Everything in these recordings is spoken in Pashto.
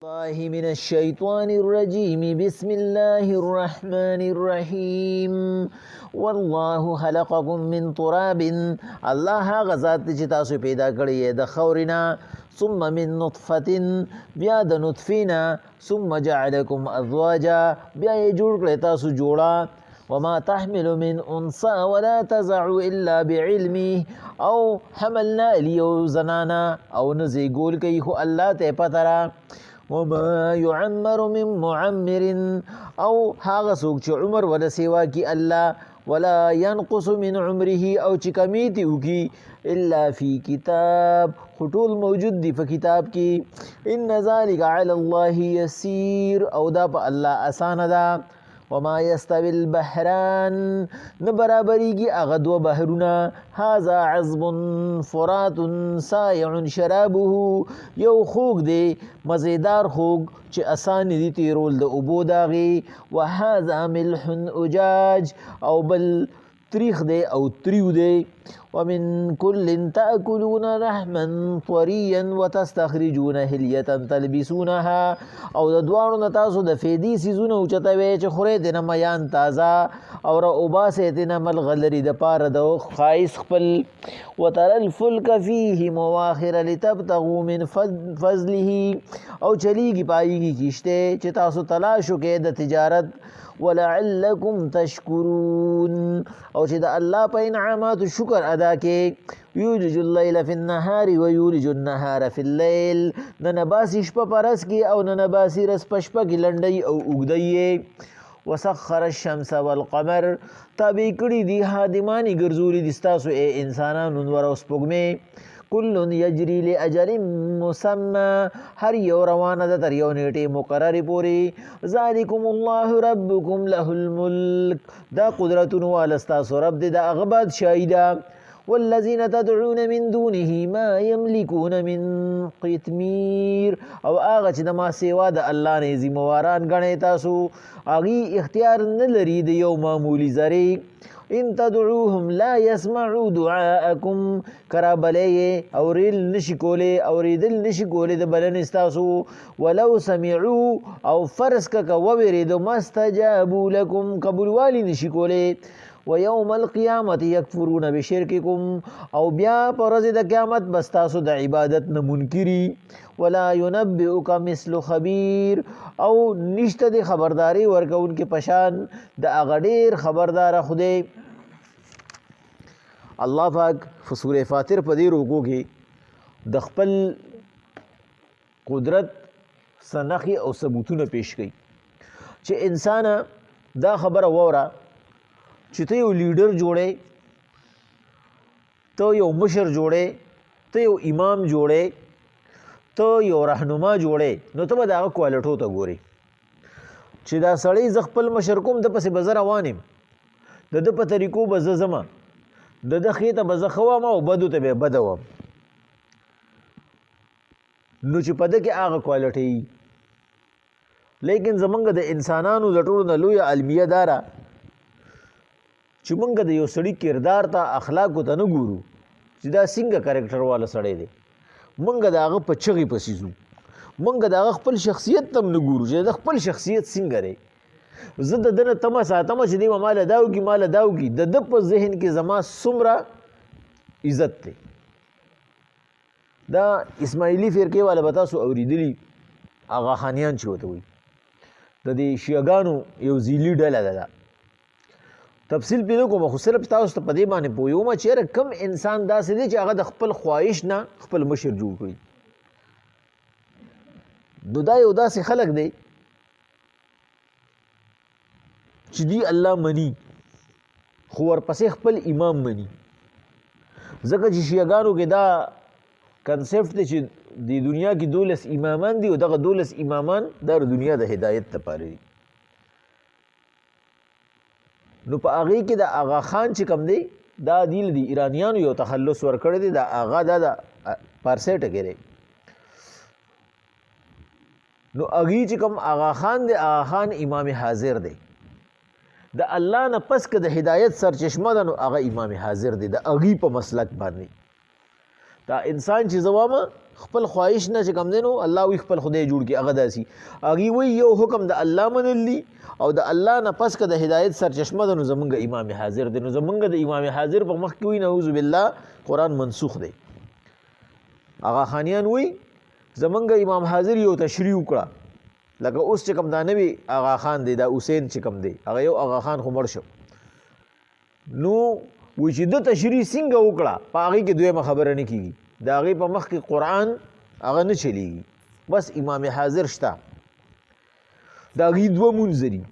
الله من الشيطان الرجيم بسم الله الرحمن الرحيم والله خلقكم من تراب الله غزات چې تاسو پیدا کړی د خاورنا ثم من نطفه بیا د نطفینا ثم جعلكم ازواجا بیا یې جوړ کړی تاسو جوړا وما تحمل من انثى ولا تزع الا بعلمه او حملنا الیو زنانا او نزی ګول کوي خو الله ته پتره وما يعمر من معمر او هاغه څوک چې عمر ولا سیوا کی الله ولا ينقص من عمره او چې کمیتی وکي الا في كتاب خطول موجود دی په کتاب کې ان ذلك على الله يسير او دا په الله آسان ده وما يستوي البحران نبرابريږي هغه دوه بحرونه هذا عذب فرات سائع شرابه یو خوږ دی مزیدار خوږ چې اسان دي تیرول د اوبو داغي وهذا ملح اجاج او بل تریخ دی او تریو دی ومن كل تأكلون لحما طريا وتستخرجون هلية تلبسونها او د دوانو نه تاسو د فیدی سيزونه اوچتوي چې خوري دنه میان تازه او را اوباسه دنه ملغلری د پاره د خایس خپل وتر الفلك فيه مواخر لتبتغوا من فضله او چلیږي پایږي کیشته چې تاسو تلاشو کې د تجارت ولعلكم تشكرون او چې د الله په انعامات شکر ادا کې یولج الليل في النهار ويولج النهار في الليل ننباسي شپه پرس کې او ننباسي رس پشپه کې لنډي او اوګدي وسخر الشمس والقمر تابع کړي دي حادمانی ګرځولي دي تاسو انسانانو نور اوس پګمه كل يجري لاجل مسمى هر یو روانه ده تر یو نیټه مقرره پوری ذالکم الله ربکم له الملك دا قدرتونو والستاسو رب دي دا اغباد شایدا والذین تدعون من دونه ما يملكون من قطمیر او هغه چې د ما سیوا د الله نه ذمہواران غنی تاسو اغي اختیار نه لري د یو معمولی ذری ان تدعوهم لا يسمعوا دعاءكم کرابلی اوریل نشکوله اوریدل نشکوله د بلن استاسو ولو سمعوا او فرض ک وورید مستجابوا لكم قبول والی نشکوله ويوم القيامه يكفرون بشرككم او بیا پرز د قیامت بستاسو د عبادت نه منکری ولا ينبئك مثل خبير او نشته د خبرداري ورکون کې پشان د اغډیر خبردار خوده الله پاک سورہ فاتر په دې روکو کې د خپل قدرت سنخي او ثبوتونه پیش کړي چې انسان دا خبره وره چې ته یو لیډر جوړې ته یو مشر جوړې ته یو امام جوړې ته یو رهنما جوړې نو ته به دا کوالټو ته ګوري چې دا سړی ز خپل مشر کوم د پسې بزر روانم د په طریقو بز زما د خېته بز خوا ما او بدو ته به بدوم نو چې پد کې هغه کوالټي لیکن زمونږ د انسانانو د ټولو نه لوی علمیه دارا چې مونږ د یو سړی کردار ته اخلاق ته نه ګورو چې دا څنګه کریکټر والا سړی دی مونږ د هغه په چغې پسیزو مونږ د هغه خپل شخصیت تم نه ګورو چې د خپل شخصیت څنګه دی زه د دنه تمه ساتم چې دی مال داو کی د په ذهن کې زما څومره عزت دی دا اسماعیلی فرقه والا بتاسو اوریدلی آغا خانیان چې وته وي د دې شیعاګانو یو زیلی ډله ده تفصیل پیدا کوم خو صرف تاسو ته پدې باندې پویوم چې کم انسان داسې دی چې هغه د خپل خواهش نه خپل مشر جوړ کړي نو دا یو داسې خلق دی چې دی الله مني خو ورپسې خپل امام مني ځکه چې شیعاګانو کې دا کنسپټ دی چې د دنیا کې 12 امامان دي او دغه 12 امامان د دنیا د هدایت لپاره دي نو په هغه کې د آغا خان چې کم دی دا دیل دی ایرانیانو یو تخلص ورکړی دی دا آغا دا پارسه ټکری نو اغي چې کم آغا خان دی آغا خان امام حاضر دی د الله نه پس که د هدایت سرچشمه ده نو هغه امام حاضر دی د اغي په مسلک باندې دا انسان چې زوامه خپل خواهش نه چې کوم دی نو الله وی خپل خدای جوړ کړي هغه داسي هغې وی یو حکم د الله منل دي او د الله نه پس که د هدایت سرچشمه ده نو زمونږ امام حاضر دی نو زمونږ د امام حاضر په مخ کې وی نعوذ بالله قرآن منسوخ دی آغا خانیان وی زمونږ امام حاضر یو تشریح وکړه لکه اوس چې کوم دا نوی آغا خان دی دا حسین چې کوم دی هغه یو آغا خان خو مړ شو نو وی چې د تشریح څنګه وکړه په هغې کې دویمه خبره نه کېږي د هغې په مخ کې قرآن هغه نه چلیږي بس امام حاضر شته د هغې دوه مونځ دي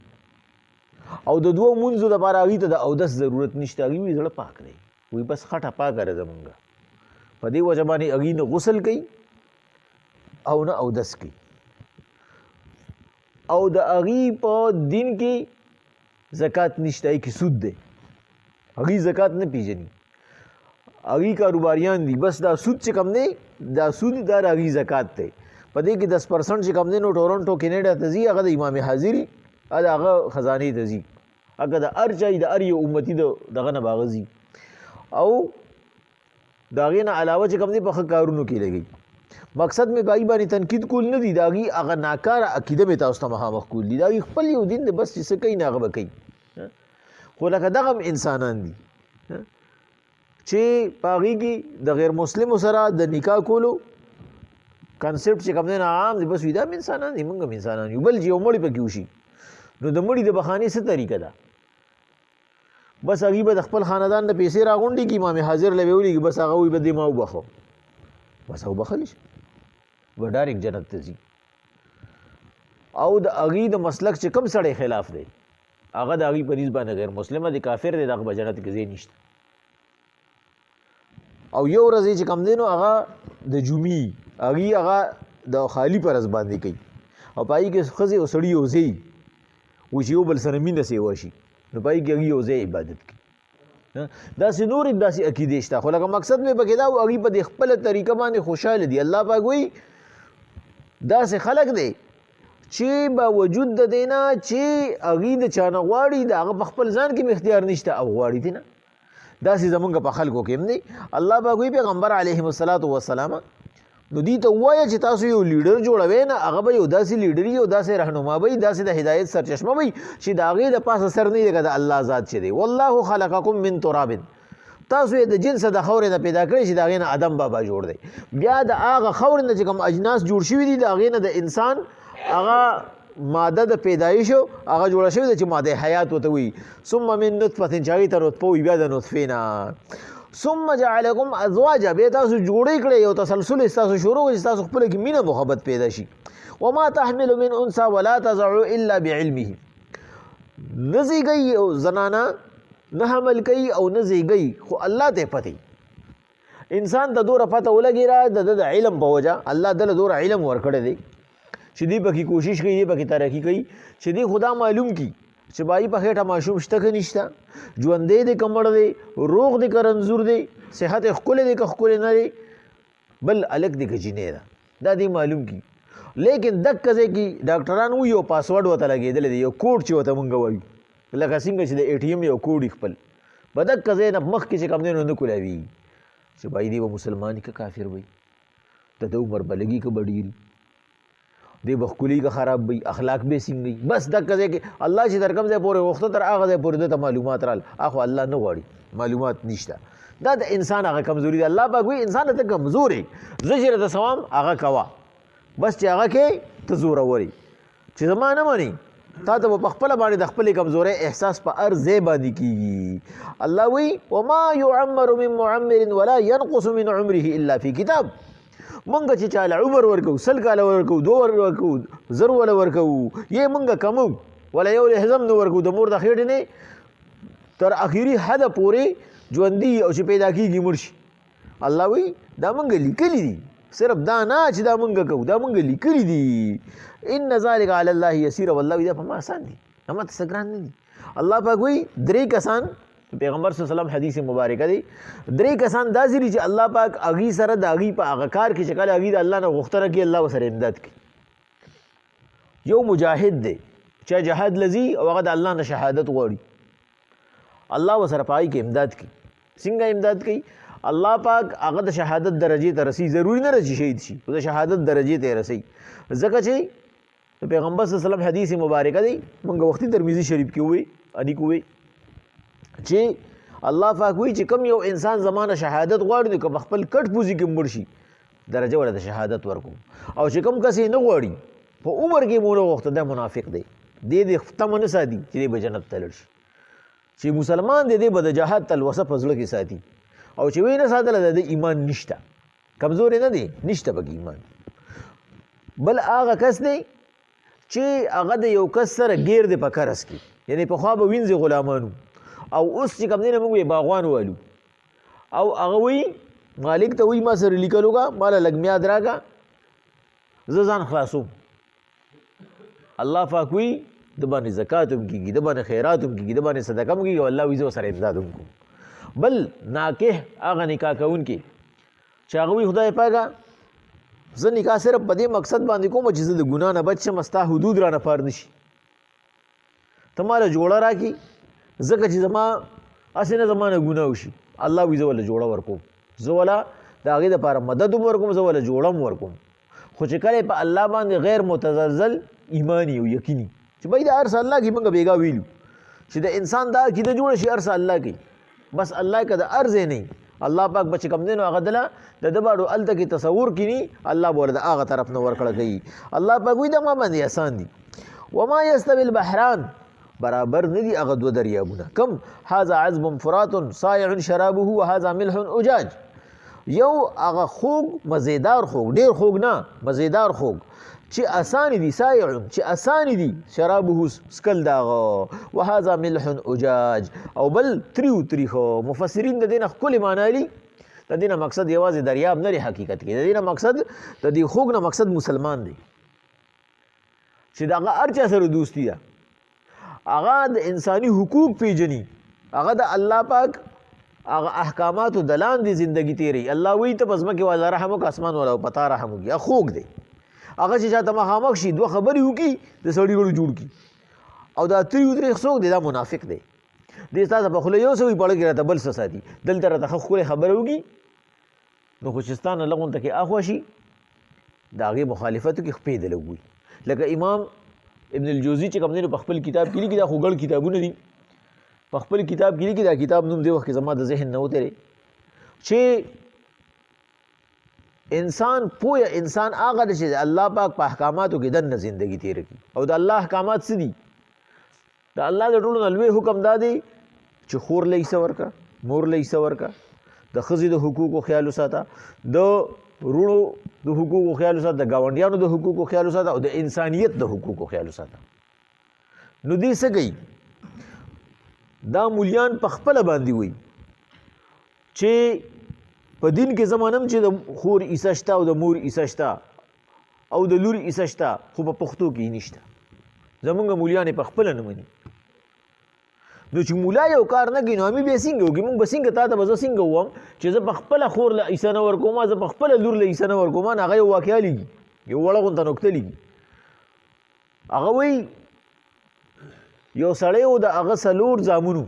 او د دوه مونځو دپاره هغې ته د اودس ضرورت نشته هغې وی زړه پاک دی وی بس خټه پاکه ده زمونږ په دې وجه باندې هغې نه غسل کوي او نه اودس کوي او د هغې په دین کې زکات نشته هغې کې سود دی هغې زکات نه پیژني هغې کاروباریان دي بس دا سود چې کم دی دا سود دا د هغې زکات دی په دې کې 10% چې کم دی نو ټورنټو کینیډا ته ځي هغه د امام حاضري د هغه خزانې ته ځي هغه د هر چا د هر یو امتي دغه نه به هغه ځي او د هغې نه علاوه چې کم دی په ښه کارونو کې لګوي مقصد مې په هغې باندې تنقید کول نه دي د هغې هغه ناکاره عقیده مې تاسو ته مخامخ کول دي د هغې خپل یو دین دی بس چې څه کوي نه هغه به کوي خو لکه دغه انسانان دي چې په هغې کې د غیر مسلمو سره د نکاح کولو کنسپټ چې کوم دی نه عام دی بس وي دا هم انسانان دي موږ هم انسانان یو بل چې یو مړی پکې وشي نو د مړي د بخانې څه طریقه ده بس هغې به د خپل خاندان نه پیسې راغونډي کړي امام حاضر له به ولیږي بس هغه وایي به دې ما وبخو بس وبخلی شي به ډایرکټ جنت ته ځي او د هغې د مسلک چې کوم سړی خلاف دی هغه د هغې په نیز باندې غیر مسلمه دی کافر دی دغه به جنت کې ځای نشته او یو ورځ چې کوم دی نو هغه د جمعې هغې هغه د خالي په ورځ باندې کوي او په هغې کې ښځې او سړي یو ځای وي چې یو بل سره مینه سیوا شي نو په هغې کې هغې یو ځای عبادت کوي داسې نورې داسې عقیدې شته خو لکه مقصد مې پکې دا و هغې په دې خپله طریقه باندې خوشحاله دي الله پاک وایي داسې خلک دی چې باوجود د دې نه چې هغې د چا نه غواړي د هغه په خپل ځان کې اختیار نشته او غواړي دې نه داسې زمونږ په خلکو کې هم دی الله پاک وایي پیغمبر علیهم الصلاة والسلام نو دې ته ووایه چې تاسو یو لیډر جوړوئ نه هغه به یو داسې لیډر وي او داسې رهنما به وي داسې د هدایت سرچشمه وي چې د هغې د پاسه سر نه وي لکه د الله ذات چې دی والله خلقکم من تراب تاسو یې د جنسه د خاورې نه پیدا کړی چې د هغې نه آدم بابا جوړ دی بیا د هغه خاورې نه چې کوم اجناس جوړ شوي دي د هغې نه د انسان هغه ماده د پیدایشو هغه جوړه شوې ده چې ماده حیات ورته وایي ثم من نطفة چې هغې ته نطفه وي بیا د نطفې نه ثم جعلکم ازواجا بیا تاسو جوړې کړئ یو تسلسل ستاسو شروع چې تاسو خپله کې مینه محبت پیدا شي وما تحمل من انثى ولا تضع الا بعلمه نه زیږئ زنانه نه حمل کوي او نه زیږئ خو الله ته پته انسان ته دوره پته ولګېده د علم په وجه الله دله دوره علم ورکړی دی چې دی پکې کوشش کوي دی پکې ترقي کوي چې دی خدا معلوم کی چې بای په خېټه ماشوم شته که نشته ژوندی دی که مړ دی روغ دی که رنځور دی صحت یې ښکلی دی که ښکلی نه دی بل هلک دی که جینۍ ده دا دی معلوم کی لیکن دک ځای کې ډاکټران وایي یو پاسورډ ورته لګېدلی دی یو کوډ چې ورته مونږ وایو لکه څنګه چې د ATM یو کوډ خپل په دک ځای نه مخکې چې کوم دی نو نه کولاویږي چې بای دی به مسلمان که کافر وي د ده عمر به لګي که به ډېري دی به ښکلي که خراب وي اخلاق به څنګه وي بس دک ځای کې الله چې تر کوم ځای پورې غوښته تر هغه ځای پورې ده ته معلومات رال اخو الله نه غواړي معلومات نشته دا د انسان هغه کمزوري ده الله پاک وایي انسان ته کمزور یې زه چې راته سوام هغه کوه بس چې هغه کې ته زورور یې چې زما نه منې تا ته به په خپله باندې د خپلې کمزورۍ احساس په هر ځای باندې کېږي الله وایي وما یعمر من معمر ولا ينقص من عمره الا فی کتاب مونږ چې چاله عمر ورکو 100 کاله ورکو 2 ورکو 0 ولا ورکو یې مونږ کمو ولا یو لحظم نو ورکو د مور د خېټې نه تر اخیری حد پورې ژوندي او چې پیدا کېږي مړ شي الله وایي دا مونږ لیکلي دي صرف دا نه چې دا مونږ کوو دا مونږ لیکلي دي ان ذلک علی الله یسیر والله دا په ما آسان دي ما ته څه ګران نه دي الله پاک وایي 3 کسان پیغمبر صلی الله علیه وسلم حدیث مبارکه دی 3 کسان داسې دي چې الله پاک هغې سره د هغې په هغه کار کې چې کله هغې د الله نه غوښتنه کوي الله ورسره امداد کوي یو مجاهد دی چې جهاد لځي او هغه د الله نه شهادت غواړي الله ورسره په هغې کې امداد کوي څنګه امداد کوي الله پاک هغه د شهادت درجې ته رسي، ضروري نه ده چې شهید شي، خو د شهادت درجې ته یې رسي. ځکه چې د پیغمبر صلی الله علیه وسلم حدیث مبارکه دی، موږ وختي ترمذي شریف کې ووی انیک ووی چې الله پاک وایي چې کوم یو انسان زمانه شهادت غواړي نو که په خپل کټ پوزي کې مړ شي درجه ولا د شهادت ورکوم، او چې کوم کس یې نه غواړي په عمر کې مو نه غوښته دا منافق دی، دې تمه نه ساتي چې دی به جنت ته لاړ شي. چې مسلمان دی به د جهاد تلوسه په زړه کې ساتي، او چې وی نه ساتله د ایمان نشته، کمزوري نه دی، نشته پکې ایمان. بل هغه کس دی چې هغه د یو کس سره ګیر دی په کرس کې، یعنی پخوا به وینځي غلامانو او اوس چې کوم دی نه موږ یې باغوان والو، او هغه وایي مالک ته وایي ما سره لیکل وکړه، ماله لږ میاد راکړه زه ځان خلاصوم. الله پاک وایي د باندې زکات هم کېږي، د باندې خیرات هم کېږي، د باندې صدقه هم کېږي، او الله وایي زه ورسره امداد هم کوم. بل ناکح هغه نکاح کوونکي چې هغه وایي خدای پاکه زه نکاح صرف په دې مقصد باندې کوم چې زه د ګناه نه بچ شم، ستا حدود رانه پار نه شي، ته ماله جوړه راکړي ځکه چې زما هسې نه زما نه ګناه وشي. الله وایي زه وله جوړه ورکوم، زه وله د هغې دپاره مدد هم ورکوم، زه وله جوړه هم ورکوم. خو چې کله په الله باندې غیر متزلزل ایماني او یقیني چې بھائی دا هر څه الله کوي، موږ بېګا ویلو چې د انسان دا عقیده جوړه شي هر څه الله کوي، بس الله که د هر ځای نه الله پاک به چې کوم دی نو هغه دله د ده باندې هلته کې تصور کیني، الله به ورته د هغه طرف نه ورکړه کوي. الله پاک وایي دا ما باندې اسان دي. وما یستوي البحران برابر نه دي هغه دوه دریابونه، کم هذا عذب فرات صایع شرابه وهذا ملح اجاج، یو هغه خوږ مزیدار خوږ، ډېر خوږ نه مزیدار خوږ چې اسانې دي، صایع چې اسانې دي شرابه سکل د هغه، وهذا ملح اجاج او بل تریو تریخو. مفسرین د دې نه ښکلې معنا لي، د دې نه مقصد یوازې دریاب نه دی حقیقت کې، د دې نه مقصد د دې خوږ نه مقصد مسلمان دی چې د هغه هر چا سره دوستي ده، هغه د انساني حقوق پیژني، هغه د الله پاک هغه احکاماتو د لاندې زندگی تیری. الله وایي ته په ځمکې والا رحم وکړه، اسمان والا په تا رحم وکړي. هغه خوږ دی، هغه چې چاته مخامخ شي دوه خبرې وکړي د سړي غړو جوړ کړي. او دا تریو تریخ څوک دی؟ دا منافق دی. دې ستا ته په خوله یو څه وي، پړه کې راته بل څه ساتي، دلته راته ښه ښکلې خبره وکړي نو خو چې ستا نه لږ غونته کې اخوا شي د هغې مخالفتو کې خپې د لږ وي. لکه امام ابن الجوزي چې کوم دی نو په خپل کتاب کې لیکي، دا خو ګڼ کتابونه دي، په خپل کتاب کې لیکي، دا کتاب نوم دې وخت کې زما د ذهن نه وتلی چې انسان پوهه انسان هغه دی چې الله پاک په احکاماتو کې دننه زندگی تېره کړي. او د الله احکامات څه دي؟ د الله د ټولو نه لوی حکم دا دی چې خور له حصه ورکړه، مور له حصه ورکړه، د ښځې د حقوقو خیال وساته، د وروڼو د حقوقو خیال وساته، د ګاونډیانو د حقوقو خیال وساته، او د انسانیت د حقوقو خیال وساته. نو دې څه کوي؟ دا مولیان په خپله باندې وایي چې په دین کې زمانم چې د خور عیسه شته او د مور عیسه شته او د لور عیسه شته، خو په پښتو کې نشته. زمونږ مولیان یې په خپله نه مني. نو چې مولا یو کار نه کوي نو همې بیا څنګه وکړي؟ موږ به څنګه تا ته به زه څنګه ووایم چې زه په خپله خور له عیسه نه ورکوم، زه په خپله لور له عیسه نه ورکوم؟ نو هغه یو واقعه لیکي، یو وړه غونته نکته لیکي. هغه وایي یو سړی و د هغه څلور زامنو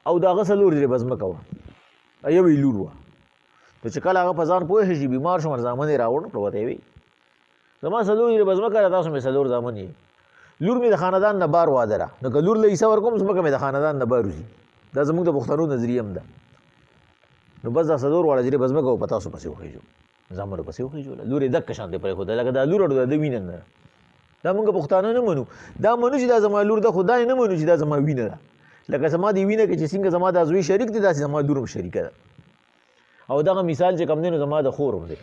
او د هغه څلور جریبه ځمکه وه، یو یې لور وه. نو چې کله هغه په ځان پوه شي بیمار شو، زامن یې راوړ کړه، ورته یې وایي زما څلور جریبه ځمکه ده، تاسو مې څلور زامن یې، لور مې د خاندان نه بار واده ده، نو که لور له عیسه ورکوم ځمکه مې د خاندان نه بار وځي. دا زموږ د پښتنو نظریه هم ده. نو بس دا څلور واړه جریبه ځمکه و په تاسو پسې وخېږو، زامنو پسې وخېږوله، لور یې دقه شانتې پرېښوده لکه دا لور اړو د وینه نه. دا موږ پښتانه نه منو، دا منو چې دا زما لور ده، خو دا یې نه منو چې دا زما وینه ده. لکه زما د وینه کې چې څنګه زما دا زوی شریک دی، داسې زما لور هم شریکه ده. او دغه مثال چې کوم دی نو زما د خور هم دی،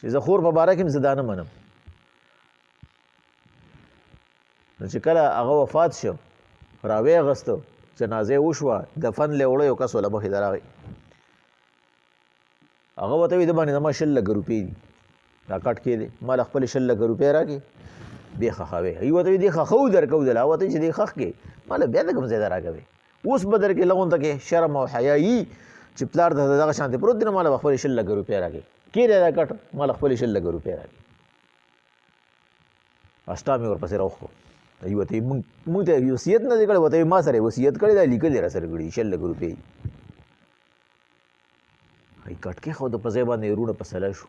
چې زه خور په باره کې هم زه دا نه منم. نو چې کله هغه وفات شو، راویې اخیسته، جنازه یې وشوه، دفن لی وړه، یو کس وله مخې ته راغی، هغه ورته وایي د باندې زما 100 لکه روپۍ دي، دا کټ کې دی، ما له خپلې 100 لکه روپۍ راکړې، دې خښوې. هغوی ورته وایي دې خښو درکوو دله، هغه ورته وایي چې دې خښ کې ما له بیا د کوم ځای نه راکوې، اوس به درکې لغونته کې شرم او حیا یي چې پلار ته دغه شانتې پروت دی، نو ما له خپلې 100 لکه روپۍ راکړې، کېدی دا کټ ما له خپلې 100 لکه روپۍ راکړې. استا مې ورپسې راوښکو، ورته موږ ته وصیت نه دی کړی، ورته ما سره وصیت کړی دا لیکل دی را سره کړي 6 لک روپۍ. کټ کې خو د په ځای باندې ورونه په سلا شو.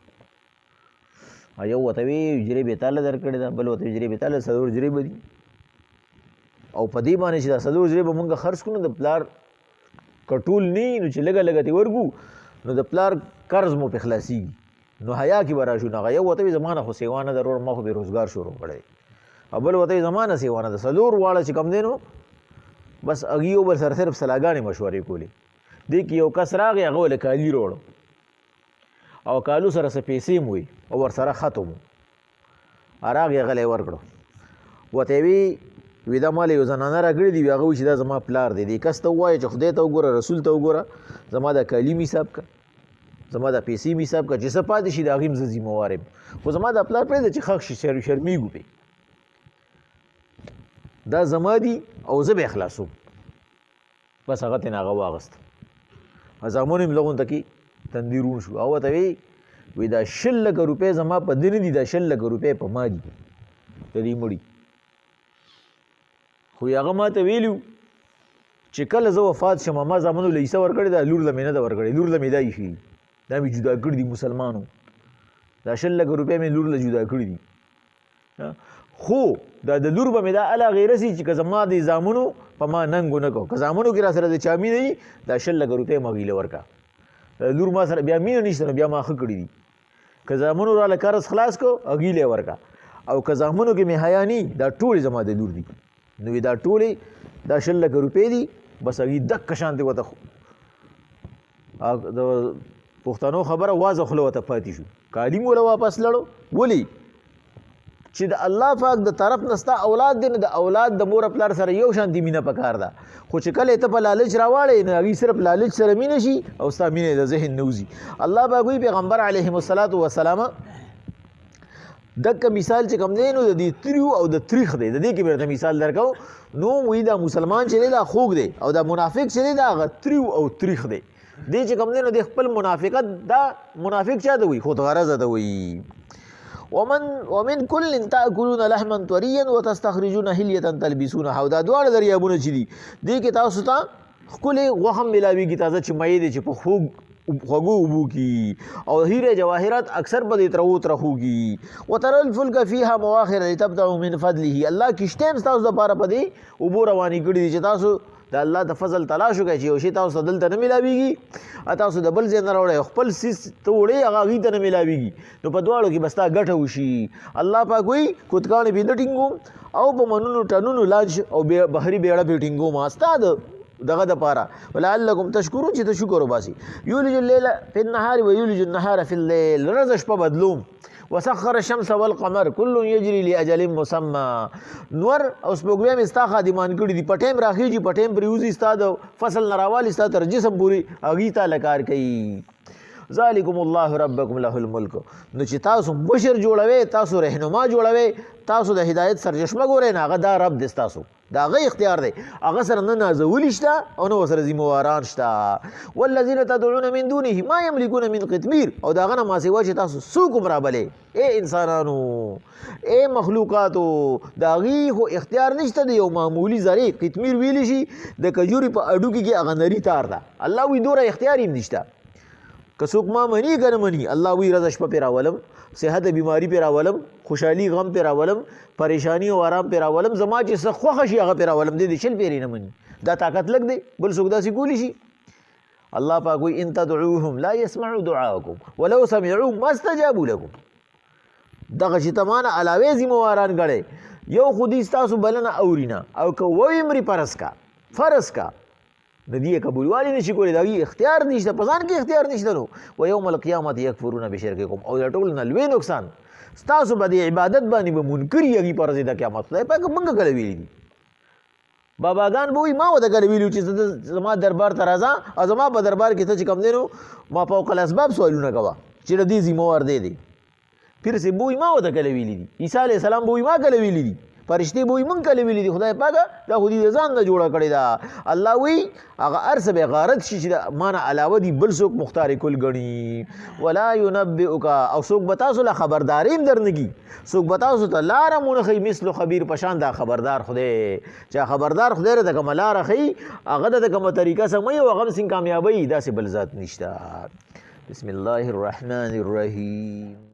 یو ورته وی حجرې بیتاله درکړې ده، بل ورته حجرې بیتاله 4 حجرې به دي، او په دې باندې چې دا 4 حجرې به مونږ خرڅ کړو، د پلار کټول نه نو چې لږه لږه دې ورکو نو د پلار قرض مو پې خلاصېږي، نو حیا کې به راشو. نو هغه یو ورته وي زما نه خو سیوا نه ده ورور، ما خو بې روزګار شروع کړی، او بل ورته وي زما نه سیوا نه ده. 4 واړه چې کوم دی نو بس هغې یو بل سره صرف سلاګانې مشورې کولې. دې کې یو کس راغی، هغه ولې کالي راوړو او کالو سره څه پیسې مو وي او ورسره خط مو راغی، هغه له یې ورکړو. ورته یې وي دا ما له یو زنانه راکړې دي، هغه وایي چې دا زما پلار دی. دې کس ته ووایه چې خدای ته وګوره، رسول ته وګوره، زما دا کالي مې حساب کړه، زما دا پیسې مې حساب کړه، چې څه پاتې شي د هغې هم زه ذمهوار یم، خو زما دا پلار پرېږده چې ښخ شي، شرمېږو پرې، دا زما دي او زه به یې خلاصوم. بس هغه ترېنه هغه واغسته، زامنو یې لغونته کې تندیرون شو. او ورته وی دا 6 لکه روپۍ زما په ده نه دي، دا 6 لکه روپۍ په ما دي د دې مړي. خو هغه ما ته ویلي چې کله زه وفات شم ما زامنو له حصه ورکړې ده، لور له مې نه ده ورکړې، لور له مې دا ایښي، دا مې جدا کړي دي مسلمانو، دا 6 لکه روپۍ مې لور له جدا کړي دي. خو دا د لور به مې دا هله هغې رسي چې که زما د زامنو په ما ننګ ونه کو، که زامنو کې را سره د چا مینه وي دا 6 لکه روپۍ مې هغوی له ورکړه. لور ما سره بیا مینه نشته نو بیا ما ښه کړي دي، که زامنو راله قرض خلاص کو هغوی له یې ورکړه، او که زامنو کې مې حیا ني دا ټولې زما د لور دي. نو دا ټولې دا 6 لکه روپۍ دي، بس هغوی دقه شانتې ورته د پښتنو خبره واضح خوله ورته پاتې شو. کالي مو له واپس لړو، ولې چې د الله پاک د طرف نه ستا اولاد دی، نو د اولاد د مور پلار سره یو شانتې مینه پکار ده. خو چې کله ته په لالچ راواړې نو هغوی صرف لالچ سره مینه شي او ستا مینه د ذهن نه وځي. الله پاک وایي پیغمبر علیهم الصلاة والسلام دغه مثال چې کوم دی نو د دې تریو او د تریخ دی، د دې کې به درته مثال درکوم. نو وایي دا مسلمان چې دی دا خوږ دی، او دا منافق چې دی دا هغه تریو او تریخ دی. دې چې کوم دی نو د خپل منافقت دا منافق چا ته وایي؟ خودغرضه ته وایي. ومن كل تاكلون لحما طريا وتستخرجون حليه تلبسونها. او دا دواړه دریابونه چې دي دې کې تاسو ته ښکلې غوښه ملاویږي تازه چې مایع دی چې په خوږو اوبو کې، او هیرې جواهرات اکثر به دې ترو ترخوږي. وترى الفلك فيها مواخر لتبتغوا من فضله. الله کشتې هم ستاسو دپاره په دې اوبو روانې کړي دي چې تاسو د الله د فضل تلاش وکړئ چې یو شی تاسو ته دلته نه ملاویږي، تاسو د بل ځای نه راوړئ، خپل څیز ته وړئ هغه هغوی ته نه ملاویږي، نو په دواړو کې به ستا ګټه وشي. الله پاک وایي کوتکاڼې پې نه ټینګوم او په منونو ټنونو لانچ او بحري بیړه پې ټینګوم ستا د دغه دپاره ولعلکم تشکرون چې ته شکر وباسي. یولج اللیل فی النهار و یولج النهار فی الليل. ورځ شپه بدلوم. وسخر الشمس والقمر كل يجري لاجل مسمى. نور او سپوږمۍ مې ستا خادمان کړي دي، په ټایم راخېږي په ټایم پرې وځي، ستا د فصل نه راوالي ستا تر جسم پورې هغوی ته کار کوي. ذالکم الله ربکم له الملک. نو چې تاسو مشر جوړوئ، تاسو رهنما جوړوئ، تاسو د هدایت سرچشمه ګورئ، نو هغه دا رب دی ستاسو، دا هغه اختیار دی، هغه سره نه نازولی شته او نه ورسره ذمهواران شته. والذین تدعون من دونه ما یملکون من قطمیر. او د هغه نه ما سوا چې تاسو څوک هم رابلئ، ای انسانانو، ای مخلوقاتو، د هغې خو اختیار نشته د یو معمولي ذرې. قطمیر ویلی شي د کجوري په اډوکي کې هغه نري تار ده. الله وی دوره اختیار یې نشته، که څوک ما مني که نه مني. الله وی ورځ شپه پې راولم، صحت بیماري پې راولم، خوشحالي غم پې راولم، پریشانی او آرام پې راولم، زما چې څه خوښه شي هغه پې راولم. دې 6 پیرې نه مني، دا طاقت لږ دی، بل څوک داسې کولی شي؟ الله پاک وی ان تدعوهم لا يسمعوا دعاءكم ولو سمعوا ما استجابوا لكم. دغه چې ته مانه علاوې ذمهواران ګڼئ، یو خو دوی ستاسو بلنه اوري نه، او که ووایي مري فرض کا د دې قبولوالي نشي کولی، د هغوی اختیار نشته، په ځان کې اختیار نشته. نو و یوم القیامت یکفرون بشرککم. او دا ټول نه لوی نقصان ستاسو به د عبادت باندې به منکر یي هغوی په ورځ د قیامت. خدای پاک موږ کله ویلي دي؟ باباګان به وایي ما ورته کله ویلي چې زما دربار ته راځه او زما په دربار کې ته چې کوم دی نو ما فوق الاسباب سوالونه کوه چې د دې ذمهوار دی. پیر صاحب به وایي ما ورته کله ویلي دي؟ عیسی علیه السلام به وایي ما کله ویلي دي؟ فرشتي به وي موږ کله ویلي دي خدای پاکه دا خو دې د ځان نه جوړه کړې ده. الله وایي هغه هر څه به غارت شي چې د ما نه علاوه دي بل څوک مختار کل ګڼي. ولا ينبئک او څوک به تاسو له خبرداري هم درنکي، څوک به تاسو ته لاره مونه ښیي مثل خبیر په شان دا خبردار خدای چې خبردار خدای ته کومه لاره ښیي هغه د کومه طریقه سموي او هغه څنګه کامیابوي داسې بل ذات نشته. بسم الله الرحمن الرحیم.